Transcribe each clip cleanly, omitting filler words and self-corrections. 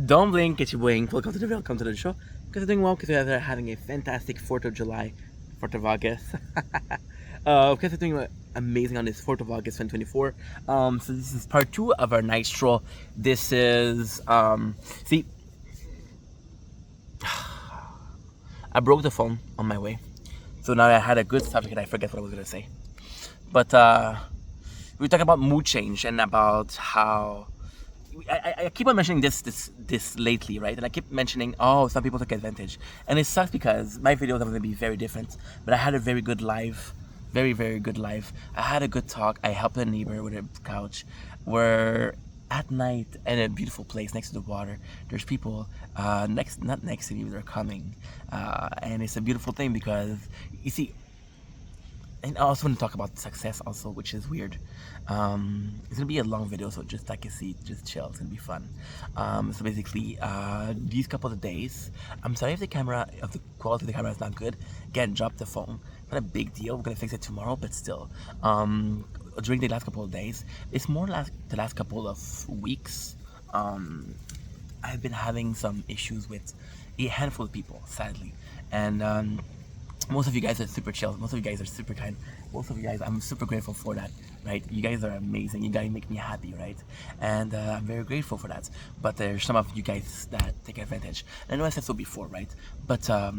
Don't blink, it's your blink. Welcome to the show. Because you're doing well, because you're having a fantastic 4th of July, 4th of August. Because you're doing amazing on this 4th of August 2024. So this is part 2 of our night stroll. This is, see, I broke the phone on my way. So now I had a good subject and I forget what I was going to say. But we talk about mood change and about how I keep on mentioning this lately, right? And I keep mentioning, oh, some people take advantage, and it sucks because my videos are going to be very different. But I had a very good life, very good life. I had a good talk. I helped a neighbor with a couch. We're at night in a beautiful place next to the water. There's people not next to me, they're coming, and it's a beautiful thing because you see. And I also want to talk about success also, which is weird. It's gonna be a long video, so just take a seat, just chill. It's gonna be fun. So basically, these couple of days, I'm sorry if the quality of the camera is not good. Again, drop the phone. Not a big deal. We're gonna fix it tomorrow, but still. During the last couple of days, it's more like the last couple of weeks. I've been having some issues with a handful of people, sadly, and most of you guys are super chill. Most of you guys are super kind. Most of you guys, I'm super grateful for that, right? You guys are amazing. You guys make me happy, right? And I'm very grateful for that. But there's some of you guys that take advantage. I know I said so before, right? But I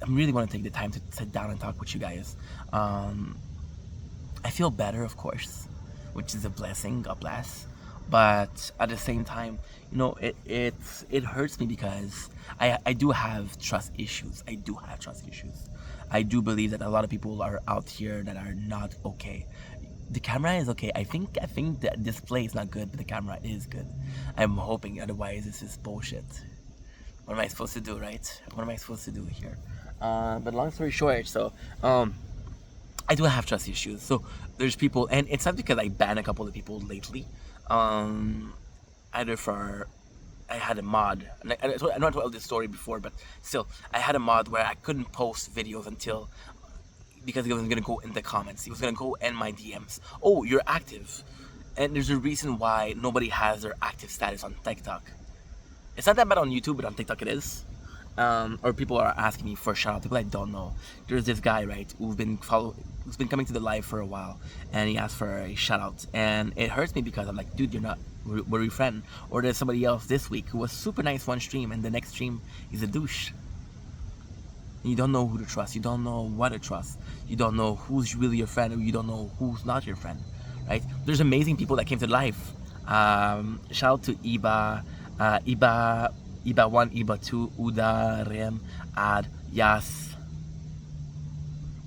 really want to take the time to sit down and talk with you guys. I feel better, of course, which is a blessing. God bless. But at the same time, you know, it hurts me because I do have trust issues. I do have trust issues. I do believe that a lot of people are out here that are not okay. The camera is okay. I think the display is not good, but the camera is good. I'm hoping, otherwise this is bullshit. What am I supposed to do, right? What am I supposed to do here? But long story short, so I do have trust issues. So there's people, and it's not because I banned a couple of people lately. Either for I had a mod. I know I told this story before, but still, I had a mod where I couldn't post videos until because it was gonna go in the comments. It was gonna go in my DMs. Oh, you're active, and there's a reason why nobody has their active status on TikTok. It's not that bad on YouTube, but on TikTok it is. Or people are asking me for a shout out. People I don't know. There's this guy, right, who's been coming to the live for a while, and he asked for a shout out, and it hurts me because I'm like, dude, we're your friend. Or there's somebody else this week who was super nice one stream, and the next stream he's a douche. You don't know who to trust. You don't know what to trust. You don't know who's really your friend, or you don't know who's not your friend, right? There's amazing people that came to life. Shout out to Iba 1, Iba 2, Uda, Rem, Ad, Yas,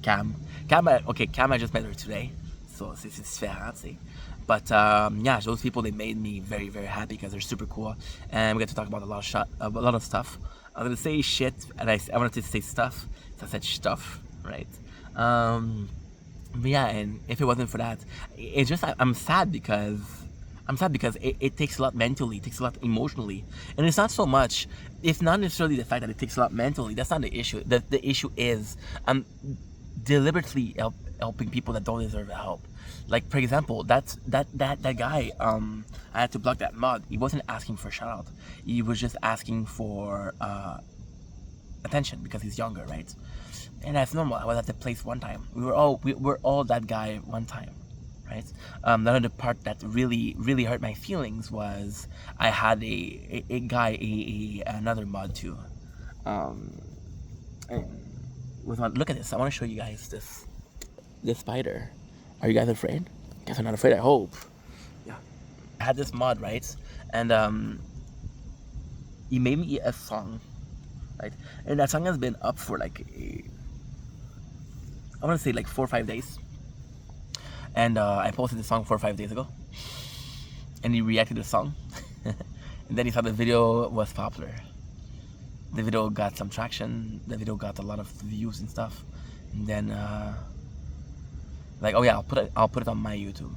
Cam. Cam, I just met her today, so this is fair, see. But yeah, those people, they made me very happy because they're super cool, and we get to talk about a lot of stuff. I'm gonna say shit, and I wanted to say stuff, so I said stuff, right? But yeah, and if it wasn't for that, it's just I'm sad because it takes a lot mentally, it takes a lot emotionally, and it's not so much. It's not necessarily the fact that it takes a lot mentally. That's not the issue. The issue is I'm deliberately helping people that don't deserve help. Like, for example, that guy, I had to block that mod. He wasn't asking for a shout out. He was just asking for attention because he's younger, right? And that's normal. I was at the place one time. We're all that guy one time, right? The other part that really hurt my feelings was I had another mod too. Look at this. I want to show you guys this spider. Are you guys afraid? You guys are not afraid, I hope. Yeah. I had this mod, right? And he made me a song, right? And that song has been up for like I want to say like 4 or 5 days. And I posted the song 4 or 5 days ago. And he reacted to the song. And then he saw the video was popular. The video got some traction. The video got a lot of views and stuff. And then like, oh yeah, I'll put it on my YouTube,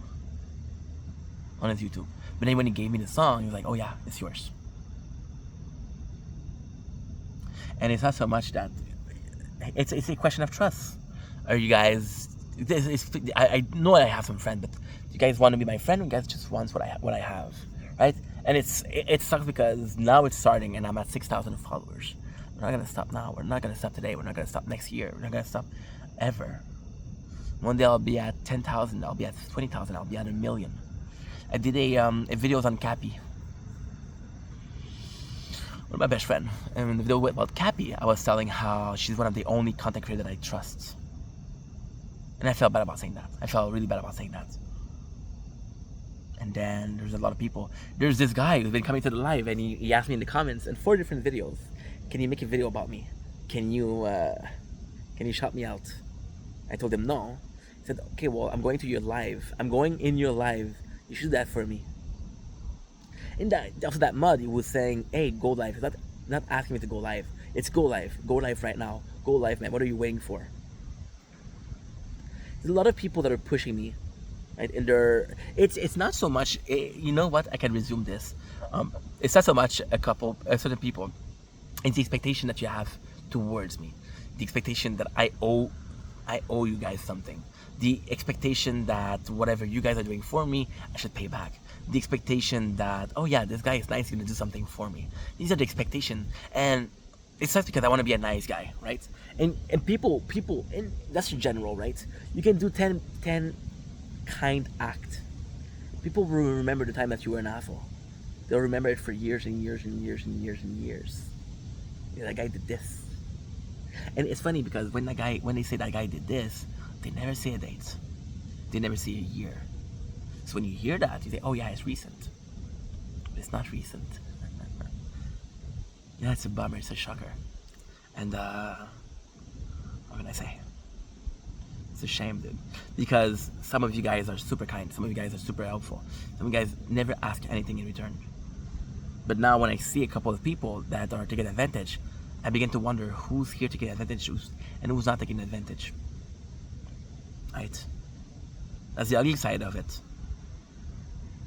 on his YouTube. But then when he gave me the song, he was like, oh yeah, it's yours. And it's not so much that it's a question of trust. Are you guys? I know I have some friends, but do you guys want to be my friend? Or you guys just want what I have, right? And it sucks because now it's starting and I'm at 6,000 followers. We're not gonna stop now. We're not gonna stop today. We're not gonna stop next year. We're not gonna stop ever. One day I'll be at 10,000. I'll be at 20,000. I'll be at 1,000,000. I did a videos on Cappy, one of my best friend. And in the video about Cappy, I was telling how she's one of the only content creators that I trust. And I felt bad about saying that. I felt really bad about saying that. And then there's a lot of people. There's this guy who's been coming to the live, and he asked me in the comments in 4 different videos, can you make a video about me? Can you shout me out? I told him no. He said, okay, well, I'm going to your live. I'm going in your live. You should do that for me. In that, after that mud, he was saying, hey, go live. He's not asking me to go live. It's go live. Go live right now. Go live, man. What are you waiting for? There's a lot of people that are pushing me. Right? And it's not so much, you know what, I can resume this. It's not so much certain people. It's the expectation that you have towards me. The expectation that I owe you guys something. The expectation that whatever you guys are doing for me, I should pay back. The expectation that, oh yeah, this guy is nice, he's gonna do something for me. These are the expectation. And it's just because I want to be a nice guy, right? And people, and that's general, right? You can do 10 kind act. People will remember the time that you were an asshole. They'll remember it for years and years and years and years and years. Yeah, that guy did this. And it's funny because when they say that guy did this, they never say a date. They never say a year. So when you hear that, you say, oh yeah, it's recent. But it's not recent. Yeah, it's a bummer, it's a shocker. And what can I say? It's a shame, dude. Because some of you guys are super kind. Some of you guys are super helpful. Some of you guys never ask anything in return. But now when I see a couple of people that are taking advantage, I begin to wonder who's here to get advantage and who's not taking advantage. Right? That's the ugly side of it.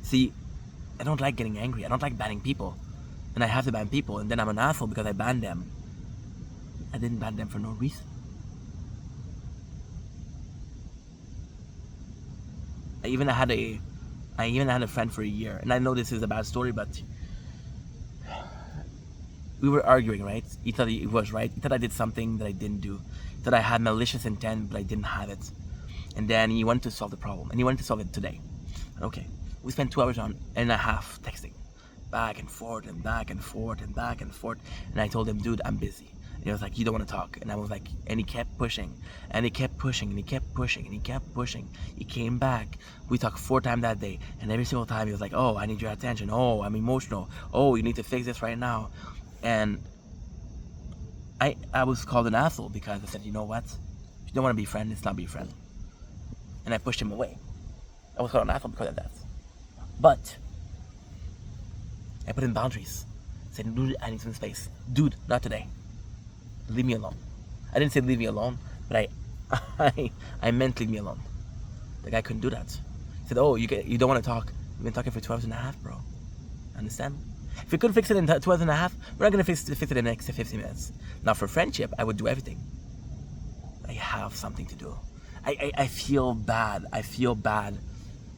See, I don't like getting angry. I don't like banning people. And I have to ban people, and then I'm an asshole because I banned them. I didn't ban them for no reason. I even had a friend for a year, and I know this is a bad story, but we were arguing, right? He thought he was right. He thought I did something that I didn't do. He thought I had malicious intent, but I didn't have it. And then he wanted to solve the problem, and he wanted to solve it today. Okay, we spent 2 hours and a half texting, back and forth and back and forth and back and forth. And I told him, dude, I'm busy. And he was like, you don't want to talk. And I was like, and he kept pushing, and he kept pushing, and he kept pushing, and he kept pushing. He came back. We talked 4 times that day, and every single time he was like, oh, I need your attention. Oh, I'm emotional. Oh, you need to fix this right now. And I was called an asshole because I said, you know what? If you don't want to be friend, let's not be friend. And I pushed him away. I was called an asshole because of that. But I put in boundaries. I said, dude, I need some space. Dude, not today. Leave me alone. I didn't say leave me alone, but I meant leave me alone. The guy couldn't do that. He said, oh, you don't want to talk. We've been talking for 12 and a half, bro. Understand? If we couldn't fix it in 12 and a half, we're not going to fix it in the next 50 minutes. Now, for friendship, I would do everything. I have something to do. I feel bad. I feel bad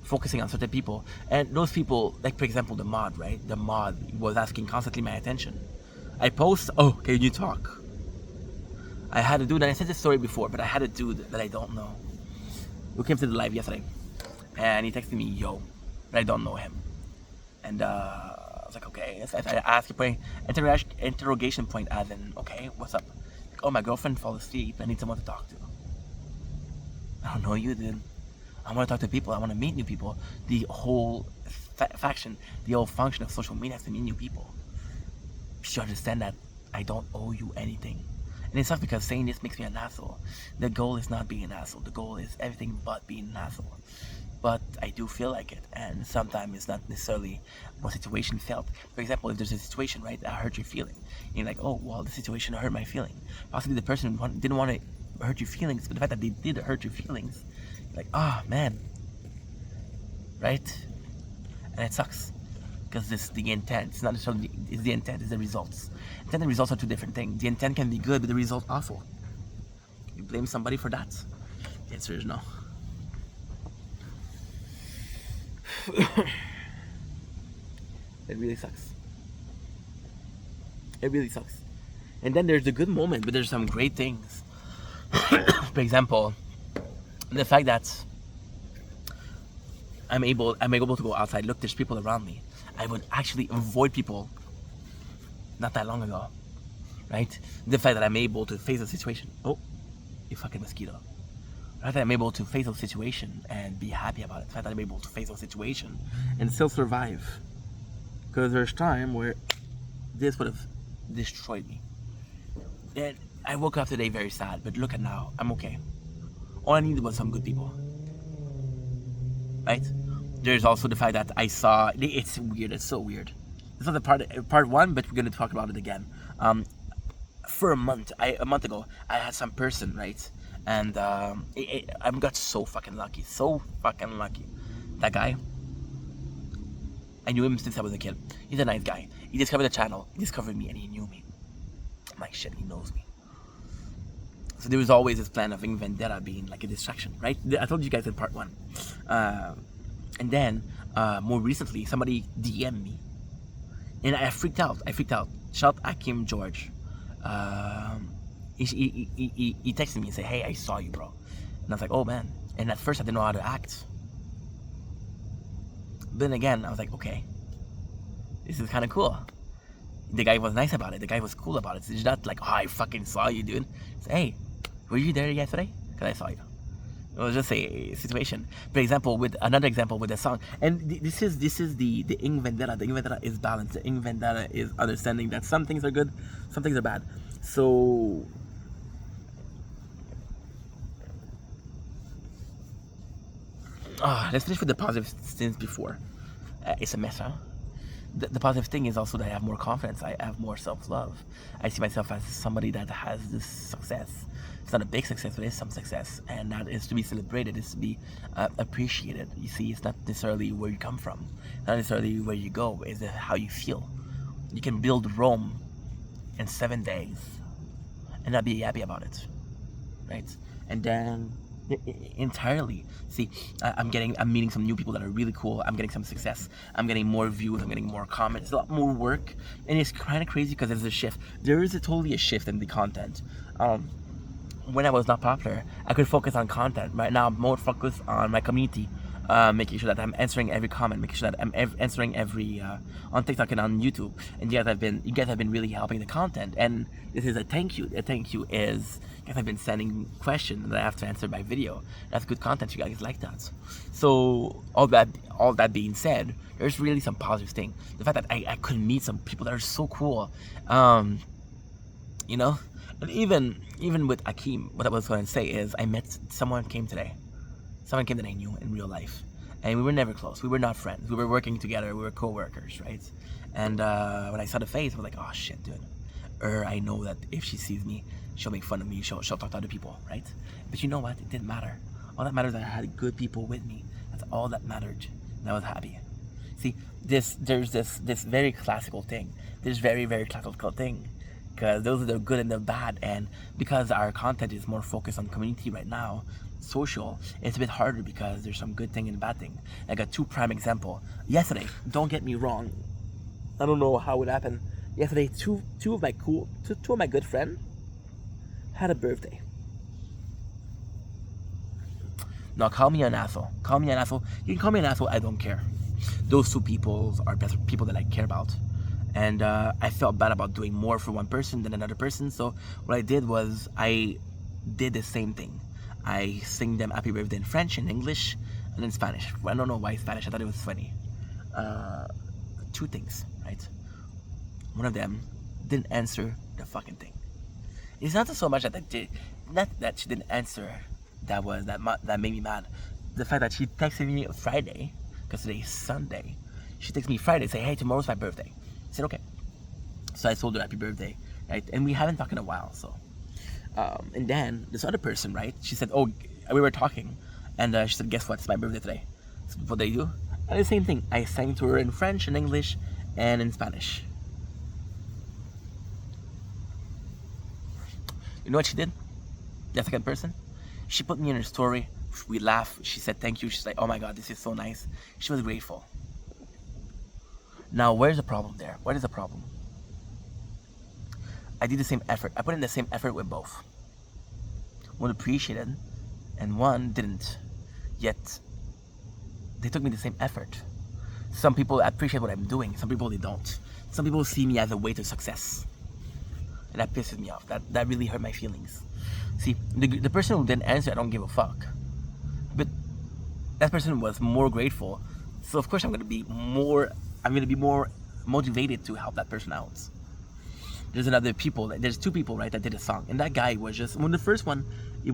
focusing on certain people. And those people, like, for example, the mod, right? The mod was asking constantly my attention. I post, oh, can you talk? I had a dude, and I said this story before, but I had a dude that I don't know who came to the live yesterday. And he texted me, yo, but I don't know him. And I was like, okay. I asked a interrogation point as in, okay, what's up? Like, oh, my girlfriend fell asleep. I need someone to talk to. I don't know you, dude. I want to talk to people. I want to meet new people. The whole faction, the whole function of social media is to meet new people. You should understand that I don't owe you anything. And it's not because saying this makes me an asshole. The goal is not being an asshole. The goal is everything but being an asshole. But I do feel like it, and sometimes it's not necessarily what situation felt. For example, if there's a situation, right, that hurt your feeling, and you're like, oh, well, the situation hurt my feeling. Possibly the person didn't want to hurt your feelings, but the fact that they did hurt your feelings, you're like, oh, man, right? And it sucks, because it's the intent. It's not necessarily it's the intent, it's the results. Intent and results are 2 different things. The intent can be good, but the result awful. You blame somebody for that? The answer is no. It really sucks. It really sucks. And then there's the good moment, but there's some great things. For example, the fact that I'm able to go outside. Look, there's people around me. I would actually avoid people not that long ago, right? The fact that I'm able to face a situation. Oh, you fucking mosquito. The fact that I'm able to face a situation and be happy about it. The fact that I'm able to face a situation and still survive. Because there's time where this would have destroyed me. And I woke up today very sad, but look at now, I'm okay. All I needed was some good people, right? There's also the fact that I saw, it's weird, it's so weird. This was part one, but we're gonna talk about it again. For a month ago, I had some person, right? And I got so fucking lucky. That guy, I knew him since I was a kid. He's a nice guy. He discovered the channel, he discovered me, and he knew me. I'm like, shit, he knows me. So there was always this plan of Vendetta being like a distraction, right? I told you guys in part one. And then, more recently, somebody DM'd me. And I freaked out. Shout Akim George. He texted me and said, hey, I saw you, bro. And I was like, oh, man. And at first, I didn't know how to act. But then again, I was like, okay. This is kind of cool. The guy was nice about it. The guy was cool about it. It's not like, oh, I fucking saw you, dude. It's, hey, were you there yesterday? Because I saw you. It was just a situation. For example, with another example with the song, and this is the Ing Vendetta. The Ing Vendetta is balance. The Ing Vendetta is understanding that some things are good, some things are bad. So let's finish with the positive things before. It's a mess, huh? The positive thing is also that I have more confidence. I have more self-love. I see myself as somebody that has this success. It's not a big success, but it's some success, and that is to be celebrated. It's to be appreciated. You see, it's not necessarily where you come from, not necessarily where you go. It's how you feel. You can build Rome in 7 days and not be happy about it, right? And then entirely. See, I'm meeting some new people that are really cool. I'm getting some success. I'm getting more views. I'm getting more comments. It's a lot more work, and it's kind of crazy because there's a shift. There is totally a shift in the content. When I was not popular, I could focus on content. Right now, I'm more focused on my community, making sure that I'm answering every comment, making sure that I'm answering every on TikTok and on YouTube. And you guys have been really helping the content. And this is a thank you. A thank you is you guys have been sending questions that I have to answer by video. That's good content. You guys like that. So all that being said, there's really some positive thing. The fact that I could meet some people that are so cool. You know. And even with Akim, what I was going to say is I met someone came today that I knew in real life, and we were never close. We were not friends. We were working together. We were co-workers, right? And when I saw the face, I was like, oh shit, dude. I know that if she sees me, she'll make fun of me. She'll talk to other people, right? But you know what? It didn't matter. All that mattered is that I had good people with me. That's all that mattered. And I was happy. See, there's this very classical thing. This very, very classical thing. Because those are the good and the bad, and because our content is more focused on community right now, social, it's a bit harder because there's some good thing and bad thing. I got two prime example. Yesterday, don't get me wrong, I don't know how it happened. Yesterday, two of my good friends had a birthday. Now call me an asshole. Call me an asshole. You can call me an asshole. I don't care. Those two people are better people that I care about. And I felt bad about doing more for one person than another person. So what I did was I did the same thing. I sing them happy birthday in French, in English, and in Spanish. I don't know why Spanish. I thought it was funny. Two things, right? One of them didn't answer the fucking thing. It's not so much that not that she didn't answer that made me mad. The fact that she texted me Friday, because today's Sunday. She texted me Friday, say, hey, tomorrow's my birthday. I said, okay. So I told her happy birthday, right? And we haven't talked in a while, so. And then this other person, right? She said, oh, we were talking. And she said, guess what? It's my birthday today. So what they do? I did the same thing. I sang to her in French, in English, and in Spanish. You know what she did? The second person? She put me in her story. We laughed. She said thank you. She's like, oh my God, this is so nice. She was grateful. Now, where's the problem there? What is the problem? I did the same effort. I put in the same effort with both. One appreciated, and one didn't. Yet, they took me the same effort. Some people appreciate what I'm doing. Some people, they don't. Some people see me as a way to success. And that pisses me off. That really hurt my feelings. See, the person who didn't answer, I don't give a fuck. But that person was more grateful. So of course I'm gonna be more motivated to help that person out. There's there's two people, right, that did a song. And that guy was just, the first one, he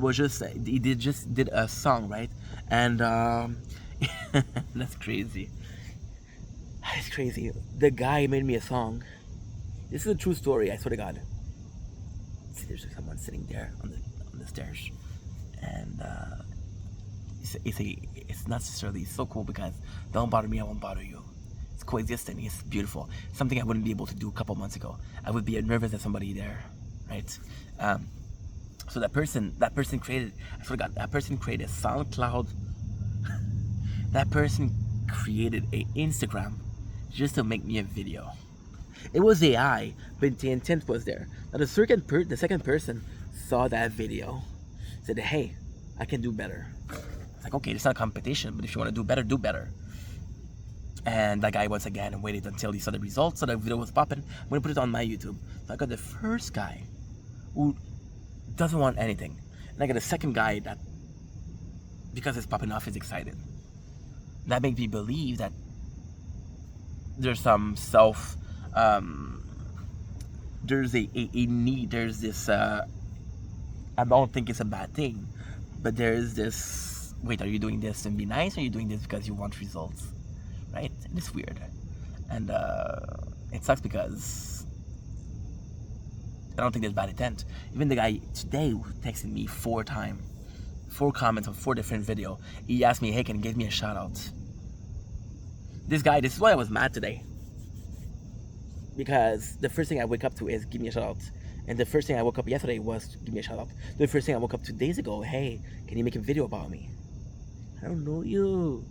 did a song, right? And that's crazy. It's crazy. The guy made me a song. This is a true story, I swear to God. See, there's someone sitting there on the stairs, and it's not necessarily so cool because don't bother me, I won't bother you. It's coexisting. It's beautiful. Something I wouldn't be able to do a couple months ago. I would be nervous at somebody there, right? So that person created. I forgot. That person created SoundCloud. That person created a Instagram just to make me a video. It was AI, but the intent was there. Now the second person saw that video, said, "Hey, I can do better." It's like, okay, it's not a competition, but if you want to do better, do better. And that guy once again waited until he saw the results, so the video was popping. I'm gonna put it on my YouTube. So I got the first guy who doesn't want anything, and I got the second guy that, because it's popping off, is excited. That makes me believe that there's some there's a need, there's this, I don't think it's a bad thing, but there's this, wait, are you doing this to be nice, or are you doing this because you want results, right? And it's weird, and it sucks because I don't think there's bad intent. Even the guy today who texted me 4 comments on 4 different videos, he asked me, hey, can you give me a shout out? This is why I was mad today. Because the first thing I wake up to is give me a shout out. And the first thing I woke up yesterday was give me a shout out. The first thing I woke up 2 days ago, hey, can you make a video about me? I don't know you.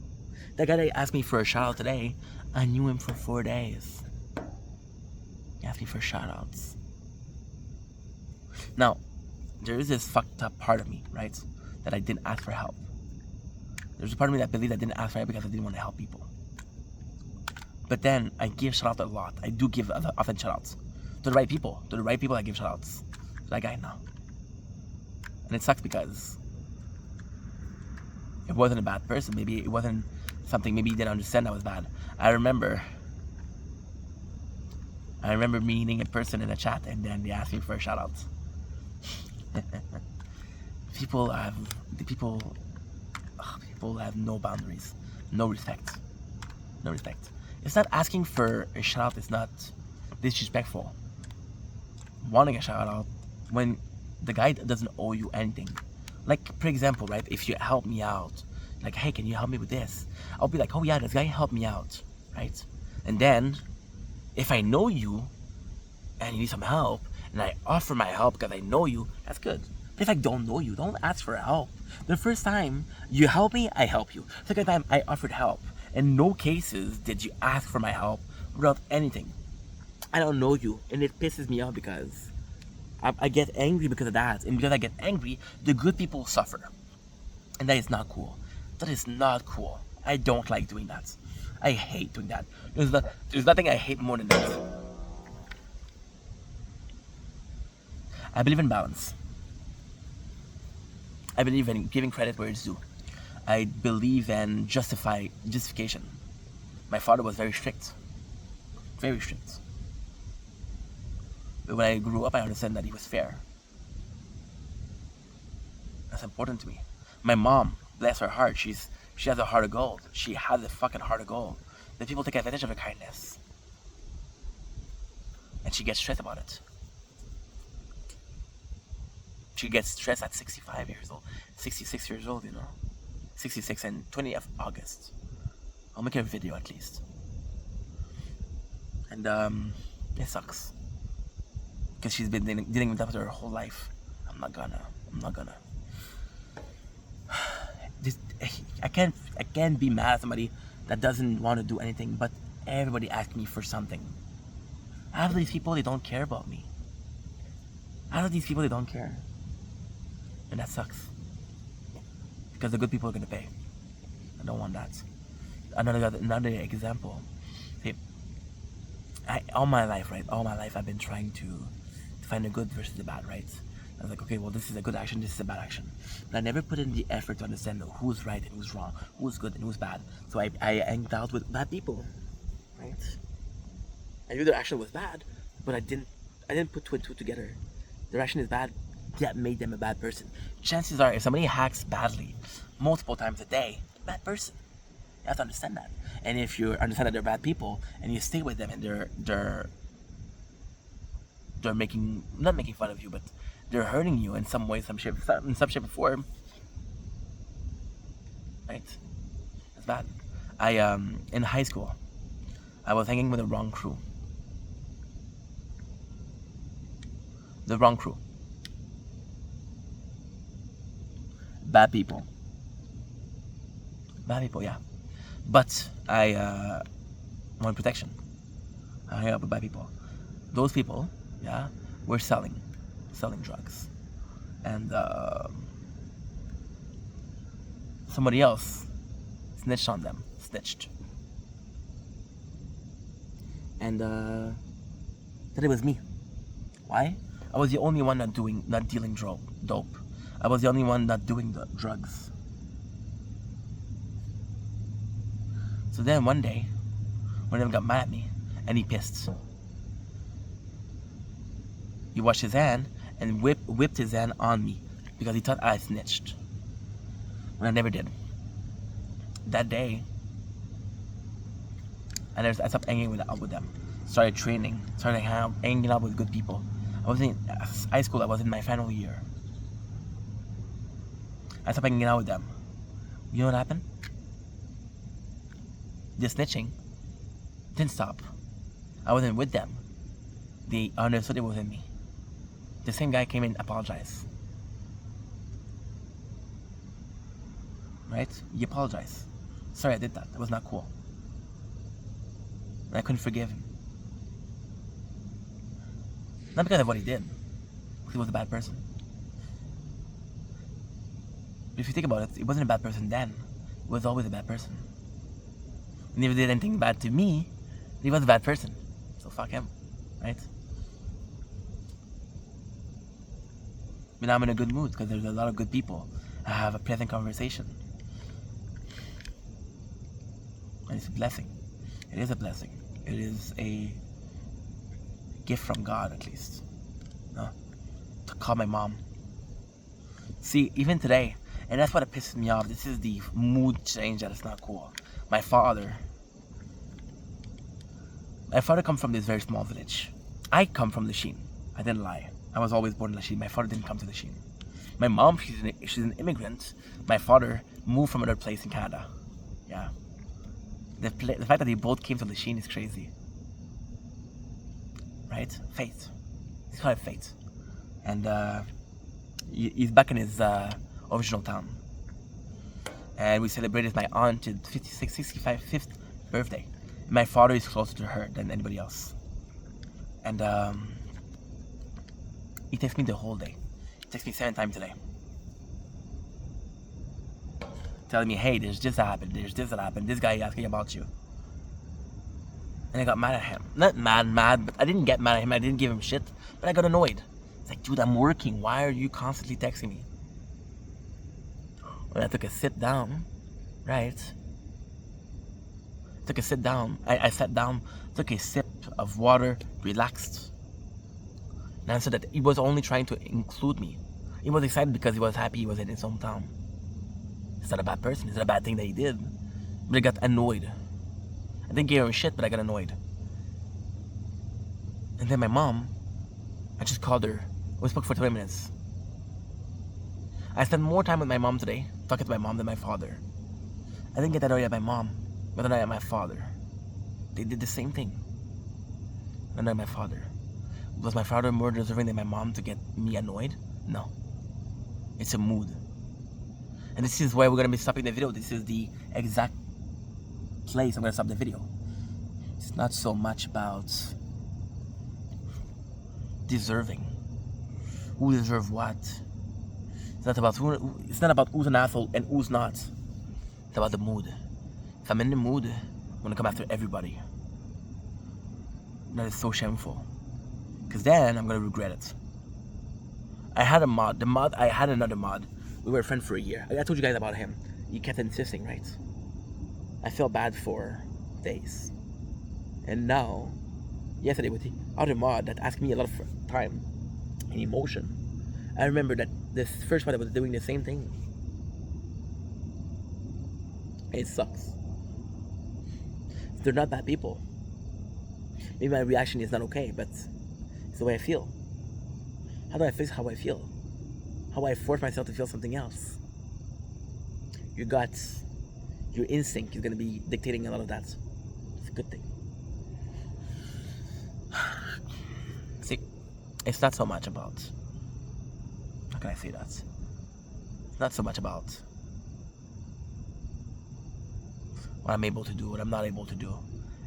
That guy that asked me for a shout out today, I knew him for 4 days. He asked me for shout outs. Now, there is this fucked up part of me, right? That I didn't ask for help. There's a part of me that believes I didn't ask for help because I didn't want to help people. But then I give shout out a lot. I do give often shout outs to the right people. To the right people, I give shout outs. To that guy now. And it sucks because it wasn't a bad person. Maybe it wasn't something, maybe he didn't understand that was bad. I remember meeting a person in a chat and then they asked me for a shout out. People have no boundaries, no respect. It's not asking for a shout out, it's not disrespectful. Wanting a shout out when the guy doesn't owe you anything. Like, for example, right, if you help me out, like, hey, can you help me with this? I'll be like, oh yeah, this guy helped me out, right? And then, if I know you and you need some help, and I offer my help because I know you, that's good. But if I don't know you, don't ask for help. The first time you help me, I help you. Second time, I offered help. In no cases did you ask for my help without anything. I don't know you, and it pisses me off because I get angry because of that. And because I get angry, the good people suffer. And that is not cool. That is not cool. I don't like doing that. I hate doing that. There's nothing I hate more than that. I believe in balance. I believe in giving credit where it's due. I believe in justification. My father was very strict. Very strict. But when I grew up, I understand that he was fair. That's important to me. My mom, bless her heart, she has a heart of gold. She has a fucking heart of gold. The people take advantage of her kindness. And she gets stressed about it. She gets stressed at 65 years old. 66 years old, you know. 66 and 20th of August. I'll make a video at least. And it sucks. Because she's been dealing with that her whole life. I'm not gonna. I can't be mad at somebody that doesn't want to do anything, but everybody asking me for something. Half of these people, they don't care about me. Half of these people, they don't care. And that sucks. Because the good people are going to pay. I don't want that. Another example. See, all my life, right? All my life I've been trying to find the good versus the bad, right? I was like, okay, well, this is a good action, this is a bad action. But I never put in the effort to understand who's right and who's wrong, who's good and who's bad. So I hanged out with bad people, right? I knew their action was bad, but I didn't put two and two together. Their action is bad, that made them a bad person. Chances are, if somebody hacks badly multiple times a day, bad person. You have to understand that. And if you understand that they're bad people and you stay with them and they're not making fun of you, but they're hurting you in some way, in some shape or form, right? That's bad. In high school, I was hanging with the wrong crew. The wrong crew. Bad people. Bad people, yeah. But I want protection. I hang out with bad people. Those people, yeah, were selling drugs. And somebody else snitched on them. And that it was me. Why? I was the only one not dealing dope. I was the only one not doing the drugs. So then one day, one of them got mad at me, and he pissed. He washed his hand and whipped his hand on me because he thought I snitched. When I never did. That day, I stopped hanging out with them. Started training. Started hanging out with good people. I was in high school. I was in my final year. I stopped hanging out with them. You know what happened? The snitching didn't stop. I wasn't with them. They understood it wasn't me. The same guy came in and apologized. Right? He apologized. Sorry, I did that. That was not cool. And I couldn't forgive him. Not because of what he did. Because he was a bad person. If you think about it, he wasn't a bad person then. He was always a bad person. He never did anything bad to me. He was a bad person. So fuck him. Right? But now I'm in a good mood because there's a lot of good people. I have a pleasant conversation. And it's a blessing. It is a blessing. It is a gift from God, at least. To call my mom. See, even today, and that's what pisses me off. This is the mood change that is not cool. My father comes from this very small village. I come from Lachine. I didn't lie. I was always born in Lachine. My father didn't come to Lachine. My mom, she's an immigrant. My father moved from another place in Canada. Yeah. The fact that they both came to Lachine is crazy. Right? Fate. It's called fate. And he's back in his original town. And we celebrated my aunt's 65th birthday. My father is closer to her than anybody else. And he texts me the whole day. He texts me 7 times a day. Telling me, hey, there's this that happened, this guy asking about you. And I got mad at him. Not mad, but I didn't get mad at him, I didn't give him shit, but I got annoyed. It's like, dude, I'm working, why are you constantly texting me? When I took a sit down, right? I sat down, took a sip of water, relaxed. And answered that he was only trying to include me. He was excited because he was happy he was in his hometown. It's not a bad person, it's not a bad thing that he did. But I got annoyed. I didn't give him shit, but I got annoyed. And then my mom, I just called her. We spoke for 20 minutes. I spent more time with my mom today, talking to my mom, than my father. I didn't get annoyed at my mom, but annoyed at my father. They did the same thing. Annoyed at my father. Was my father more deserving than my mom to get me annoyed? No. It's a mood. And this is why we're going to be stopping the video. This is the exact place I'm going to stop the video. It's not so much about deserving. Who deserves what? It's not about it's not about who's an asshole and who's not. It's about the mood. If I'm in the mood, I'm gonna come after everybody. That is so shameful. Because then I'm gonna regret it. I had a mod. I had another mod. We were friends for a year. I told you guys about him. He kept insisting, right? I felt bad for days. And now, yesterday with the other mod that asked me a lot of time and emotion, I remember that this first one was doing the same thing. It sucks. They're not bad people. Maybe my reaction is not okay, but it's the way I feel. How do I fix how I feel? How I force myself to feel something else? Your guts, your instinct is going to be dictating a lot of that. It's a good thing. See, it's not so much about, how can I say that? It's not so much about what I'm able to do, what I'm not able to do.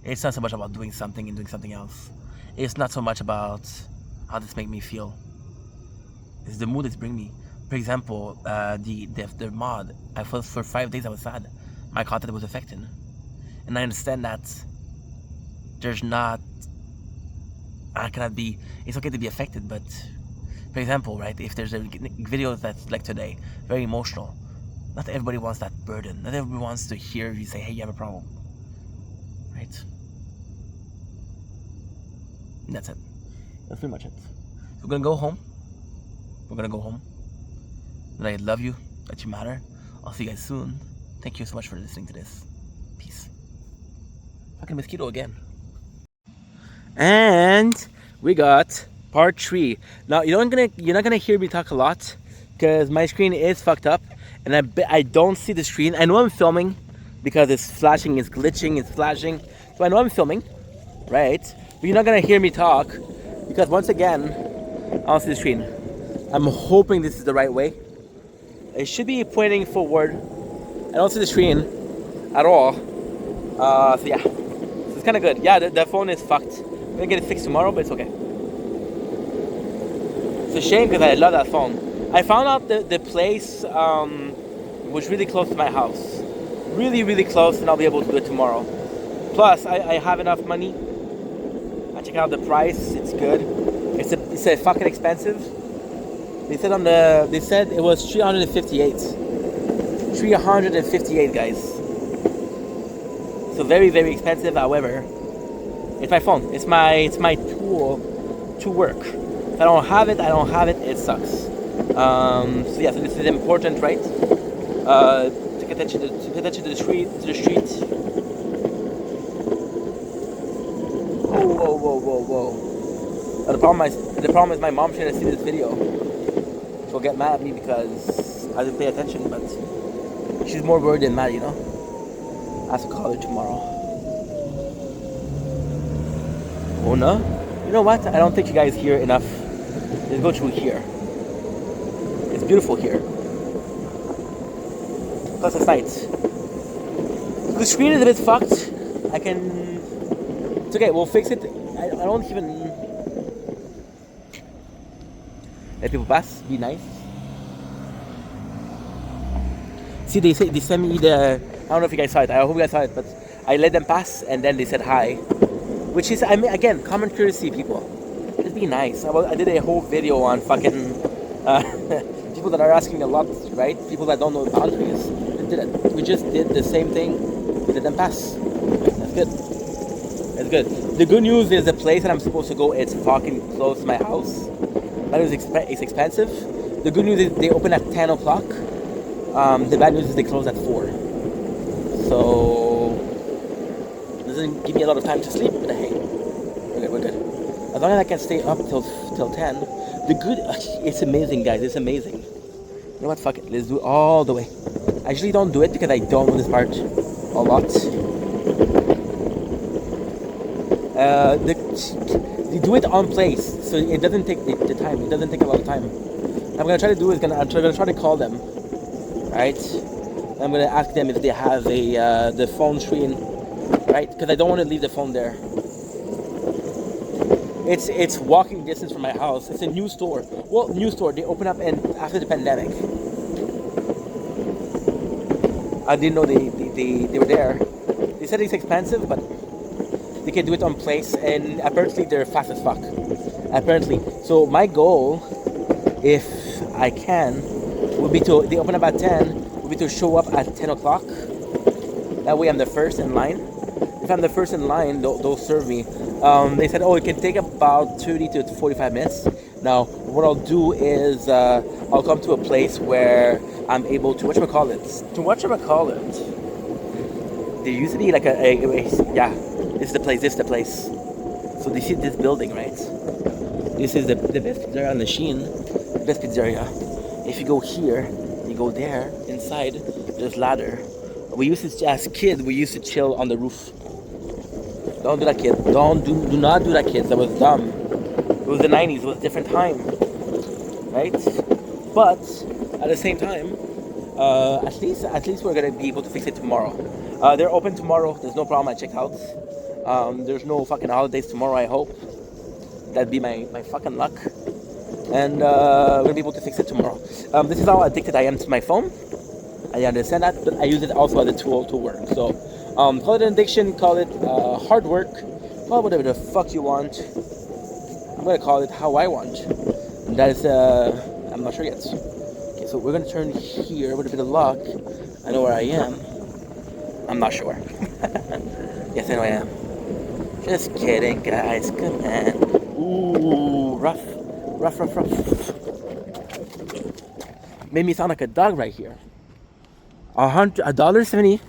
It's not so much about doing something and doing something else. It's not so much about how this makes me feel. It's the mood it's bringing me. For example, the mod, I felt for 5 days I was sad. My content was affected. And I understand that there's not, I cannot be, it's okay to be affected, but for example, right, if there's a video that's like today, very emotional, not everybody wants that burden. Not everybody wants to hear you say, hey, you have a problem. Right? And that's it. That's pretty much it. So we're gonna go home. We're gonna go home. And I love you, that you matter. I'll see you guys soon. Thank you so much for listening to this. Peace. Fucking mosquito again. And we got part 3. Now you're not gonna hear me talk a lot because my screen is fucked up and I don't see the screen. I know I'm filming because it's flashing, it's glitching, it's flashing. So I know I'm filming, right? But you're not gonna hear me talk because once again, I don't see the screen. I'm hoping this is the right way. It should be pointing forward. I don't see the screen at all. So yeah, so it's kind of good. Yeah, the phone is fucked. I'm gonna get it fixed tomorrow, but it's okay. It's a shame because I love that phone. I found out the place was really close to my house. Really, really close, and I'll be able to do it tomorrow. Plus, I have enough money. I check out the price. It's good. It's a fucking expensive. They said it was 358. 358, guys. So very, very expensive. However, it's my phone. It's my tool to work. If I don't have it, I don't have it. It sucks. So yeah, so this is important, right? To pay attention to the street. Whoa. The problem is my mom's trying to see this video. She'll get mad at me because I didn't pay attention, but she's more worried than mad, you know? I have to call her tomorrow. Oh no? You know what? I don't think you guys hear enough. Let's go through here. It's beautiful here. Plus it's night. The screen is a bit fucked. It's okay, we'll fix it. I don't even... Let people pass, be nice. See, they sent me I don't know if you guys saw it, I hope you guys saw it, but I let them pass and then they said hi. Which is, I mean, again, common courtesy, people. Just be nice. I did a whole video on fucking people that are asking a lot, right? People that don't know the boundaries. We just did the same thing. We let them pass. That's good. That's good. The good news is the place that I'm supposed to go, it's fucking close to my house. That is it's expensive. The good news is they open at 10 o'clock. The bad news is they close at 4. So it doesn't give me a lot of time to sleep, but hey, we're good. As long as I can stay up till 10. It's amazing, guys. It's amazing. You know what? Fuck it. Let's do it all the way. I usually don't do it because I don't know this part a lot. They do it on place, so it doesn't take the time. It doesn't take a lot of time. I'm gonna try to do is I'm gonna try to call them, right? I'm gonna ask them if they have the phone screen right? Because I don't want to leave the phone there. It's walking distance from my house. It's a new store. Well, new store. They opened up after the pandemic. I didn't know they were there. They said it's expensive, but they can do it on place, and apparently they're fast as fuck. Apparently. So my goal, if I can, would be to, they open up at 10, would be to show up at 10 o'clock. That way I'm the first in line. If I'm the first in line, they'll serve me. They said, oh, it can take about 30 to 45 minutes. Now, what I'll do is I'll come to a place where I'm able to, whatchamacallit? There used to be like yeah, this is the place. So they see this building, right? This is the best pizzeria on the Sheen. Best pizzeria. If you go here, you go there, inside, there's ladder. We used to, as kids, we used to chill on the roof. Don't do that, kid. Do not do that, kids. That was dumb. It was the 90s. It was a different time, right? But at the same time, at least we're gonna be able to fix it tomorrow. They're open tomorrow. There's no problem. I checked out. There's no fucking holidays tomorrow. I hope that'd be my fucking luck. And we're gonna be able to fix it tomorrow. This is how addicted I am to my phone. I understand that, but I use it also as a tool to work. So, call it an addiction, call it hard work, call it whatever the fuck you want. I'm gonna call it how I want. And that is, I'm not sure yet. Okay, so we're gonna turn here with a bit of luck. I know where I am. I'm not sure. Yes, I know I am. Just kidding, guys. Come on. Ooh, rough. Made me sound like a dog right here. $1.70. If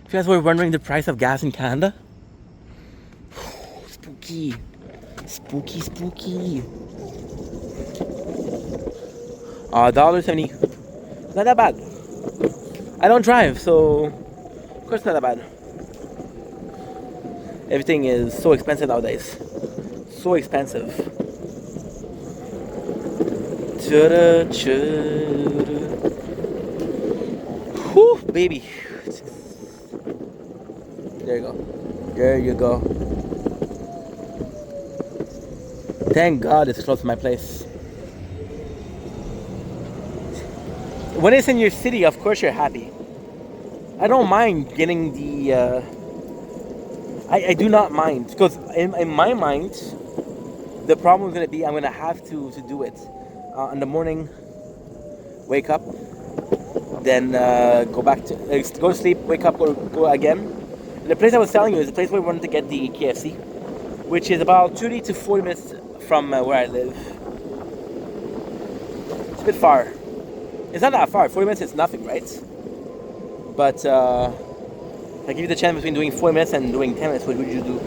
you guys were wondering the price of gas in Canada, spooky. $1.70. Not that bad. I don't drive, so of course not that bad. Everything is so expensive nowadays. So expensive. Whew, baby. There you go. Thank God it's close to my place. When it's in your city, of course you're happy. I don't mind getting the... I do not mind. Because in my mind, the problem is going to be I'm going to have to do it. In the morning, wake up, then go to sleep, wake up, go again. And the place I was telling you is the place where we wanted to get the KFC, which is about 30 to 40 minutes from where I live. It's a bit far. It's not that far. 40 minutes is nothing, right? But if I give you the chance between doing 40 minutes and doing 10 minutes, what would you do?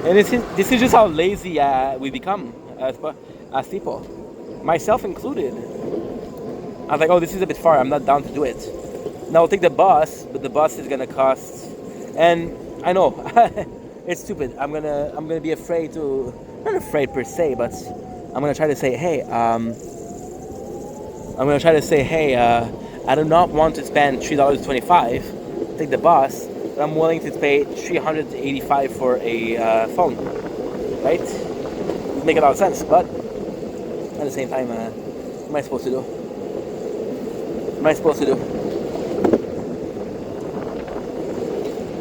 And this is just how lazy we become as people, myself included. I was like, oh, this is a bit far. I'm not down to do it. Now I'll take the bus, but the bus is gonna cost. And I know it's stupid. I'm gonna be afraid to, not afraid per se, but I'm gonna try to say, hey, I do not want to spend $3.25 take the bus, but I'm willing to pay $385 for a phone, right? It make a lot of sense, but at the same time, what am I supposed to do?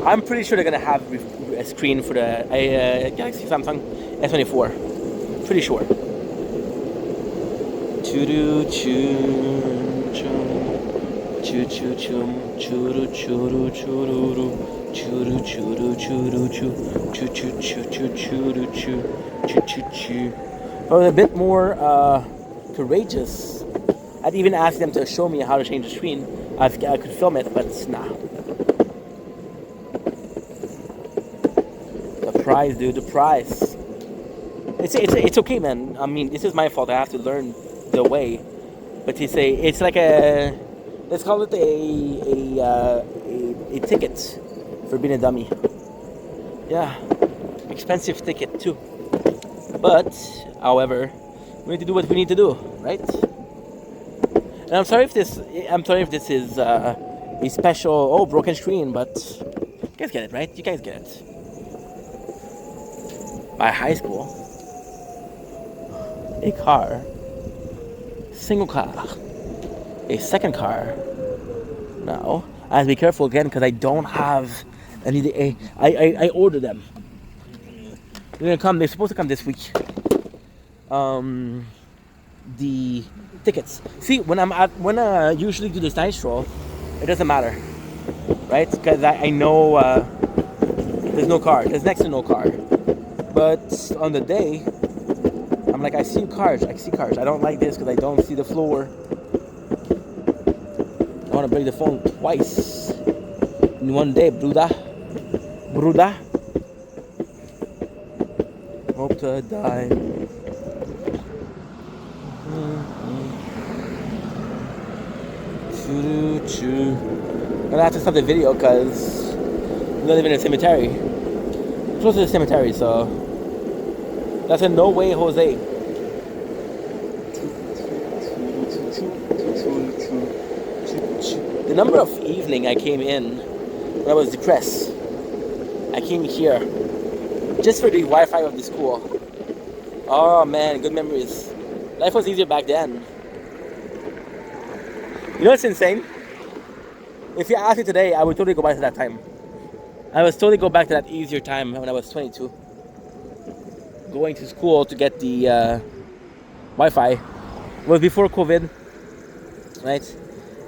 I'm pretty sure they're gonna have a screen for the Galaxy Samsung S24. Pretty sure. I was a bit more courageous. I'd even ask them to show me how to change the screen. I could film it, but nah. The price, dude, the price. It's okay, man. I mean, this is my fault. I have to learn the way. But it's like a, let's call it a ticket for being a dummy. Yeah, expensive ticket too. But, however, we need to do what we need to do, right? And I'm sorry if this is a special broken screen, but guys get it, right? You guys get it. By high school, a car, single car, a second car. Now, I have to be careful again because I don't have any. I ordered them. They're gonna come. They're supposed to come this week. The tickets. See, when I usually do this night stroll, it doesn't matter, right? Because I know there's no car. There's next to no car. But on the day, I'm like, I see cars. I see cars. I don't like this because I don't see the floor. I want to break the phone twice in one day, Bruda. Hope to die. Choo-choo. I'm gonna have to stop the video because I'm gonna live in a cemetery. I'm close to the cemetery, so that's a no way, Jose. The number of evening I came in when I was depressed, I came here just for the Wi-Fi of the school. Oh man, good memories. Life was easier back then. You know what's insane? If you ask me today, I would totally go back to that time. I would totally go back to that easier time when I was 22. Going to school to get the Wi-Fi. It was before COVID, right?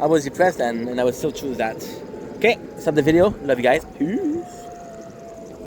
I was depressed then, and I would still choose that. Okay, stop the video. Love you guys. Peace.